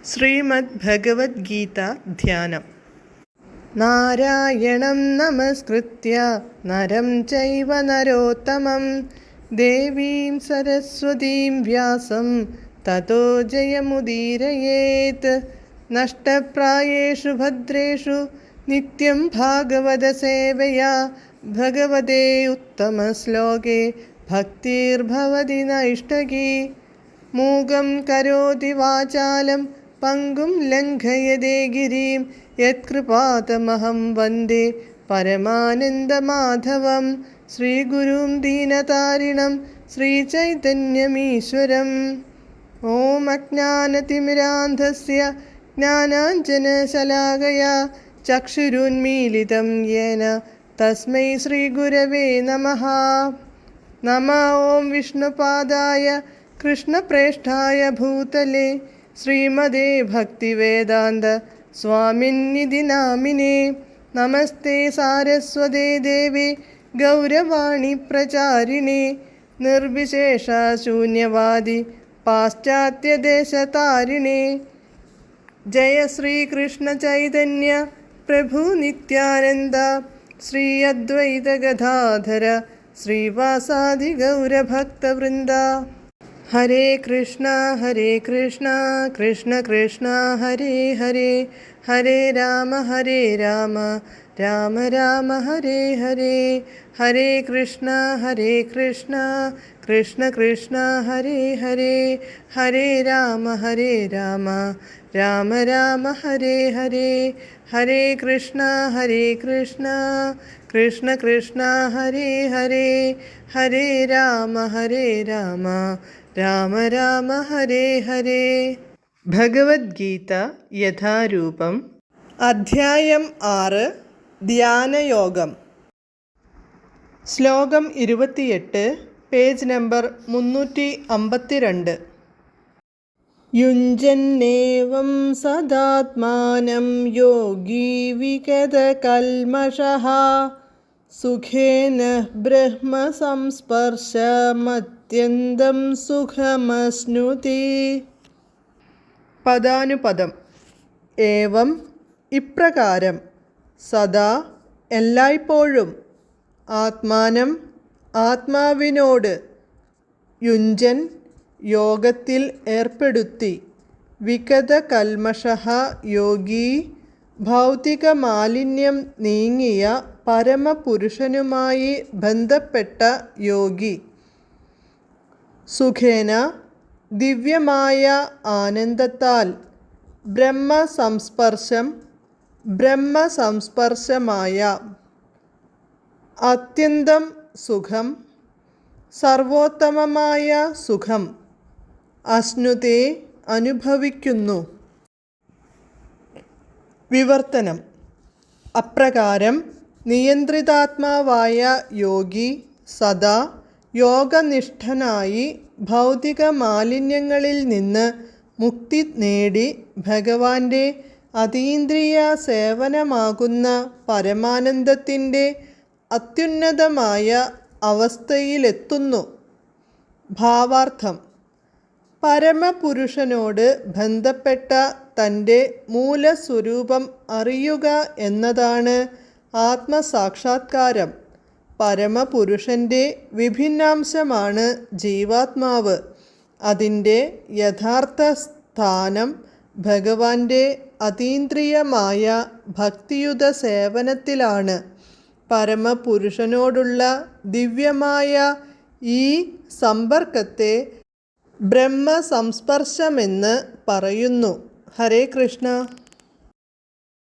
ശ്രീമദ് ഭഗവത്ഗീത ധ്യാനം. നാരായണം നമസ്കൃത്യ നരം ചൈവ നരോത്തമം ദേവീം സരസ്വതീം വ്യാസം തതോ ജയമുദീരയേത്. നഷ്ടപ്രായേഷു ഭദ്രേഷു നിത്യം ഭാഗവത സേവയാ ഭഗവതേ ഉത്തമശ്ലോകേ ഭക്തിർഭവതി നൈഷ്ടകീ. മൂകം കരോതി വാചാലം പങ്കും ലംഘയതേ ഗിരിം യത്കൃപാതമഹം വന്ദേ പരമാനന്ദമാധവം. ശ്രീഗുരും ദീനതാരിണം ശ്രീചൈതന്യമീശ്വരം. ഓം അജ്ഞാനതിമിരാന്ധസ്യ ജ്ഞാനാഞ്ജനശലാകയാ ചക്ഷുരുന്മീലിതം യേന തസ്മൈ ശ്രീഗുരവേ നമഃ. നമഃ ഓം വിഷ്ണുപാദായ കൃഷ്ണപ്രേഷ്ഠായ ഭൂതലേ ശ്രീമദേ ഭക്തിവേദാന്ത സ്വാമിന്നിധി നാമിനേ. നമസ്തേ സാരസ്വതേ ദേവേ ഗൗരവാണി പ്രചാരിണേ നിർവിശേഷ ശൂന്യവാദി പാശ്ചാത്യദേശതാരിണേ. ജയ ശ്രീകൃഷ്ണ ചൈതന്യ പ്രഭു നിത്യാനന്ദ ശ്രീ അദ്വൈത ഗദാധര ശ്രീവാസാദി ഗൗരഭക്തവൃന്ദ. ഹരേ കൃഷ്ണ കൃഷ്ണ കൃഷ്ണ ഹരേ ഹരേ, ഹരേ രാമ രാമ രാമ ഹരേ ഹരേ. ഹരേ കൃഷ്ണ കൃഷ്ണ കൃഷ്ണ ഹരേ ഹരേ, ഹരേ രാമ രാമ രാമ ഹരേ ഹരേ. ഹരേ കൃഷ്ണ കൃഷ്ണ ഹരേ ഹരേ, ഹരേ രാമ രാമ ഹരേ ഹരേ. ഭഗവത്ഗീത യഥാരൂപം. അധ്യായം 6. ധ്യാനയോഗം. ശ്ലോകം 28, പേജ് നമ്പർ 352. യുഞ്ജന്നേവം സദാത്മാനം യോഗീ വിഗതകൽമഷഃ സുഖേന ബ്രഹ്മസംസ്പർശമത്യന്തം സുഖമശ്നുതി. പദാനുപദം. ഏവം ഇപ്രകാരം, സദാ എല്ലായ്പ്പോഴും, ആത്മാനം ആത്മാവിനോട്, യുഞ്ജൻ യോഗത്തിൽ ഏർപ്പെടുത്തി, വിഗതകൽമഷഃ യോഗി ഭൗതിക മാലിന്യം നീങ്ങിയ പരമപുരുഷനുമായി ബന്ധപ്പെട്ട യോഗി, സുഖേന ദിവ്യമായ ആനന്ദത്താൽ, ബ്രഹ്മസംസ്പർശമായ, അത്യന്തം സുഖം, സർവോത്തമമായ സുഖം, അശ്നുതേ അനുഭവിക്കുന്നു. വിവർത്തനം. അപ്രകാരം നിയന്ത്രിതാത്മാവായ യോഗി സദാ യോഗനിഷ്ഠനായി ഭൗതിക മാലിന്യങ്ങളിൽ നിന്ന് മുക്തി നേടി ഭഗവാന്റെ അതീന്ദ്രിയ സേവനമാകുന്ന പരമാനന്ദത്തിൻ്റെ അത്യുന്നതമായ അവസ്ഥയിലെത്തുന്നു. ഭാവാർത്ഥം. പരമപുരുഷനോട് ബന്ധപ്പെട്ട തൻ്റെ മൂലസ്വരൂപം അറിയുക എന്നതാണ് ആത്മസാക്ഷാത്കാരം. പരമപുരുഷൻ്റെ വിഭിന്നാംശമാണ് ജീവാത്മാവ്. അതിൻ്റെ യഥാർത്ഥ സ്ഥാനം ഭഗവാന്റെ അതീന്ദ്രിയമായ ഭക്തിയുത സേവനത്തിലാണ്. പരമപുരുഷനോടുള്ള ദിവ്യമായ ഈ സമ്പർക്കത്തെ ബ്രഹ്മസംസ്പർശമെന്ന് പറയുന്നു. ഹരേ കൃഷ്ണ.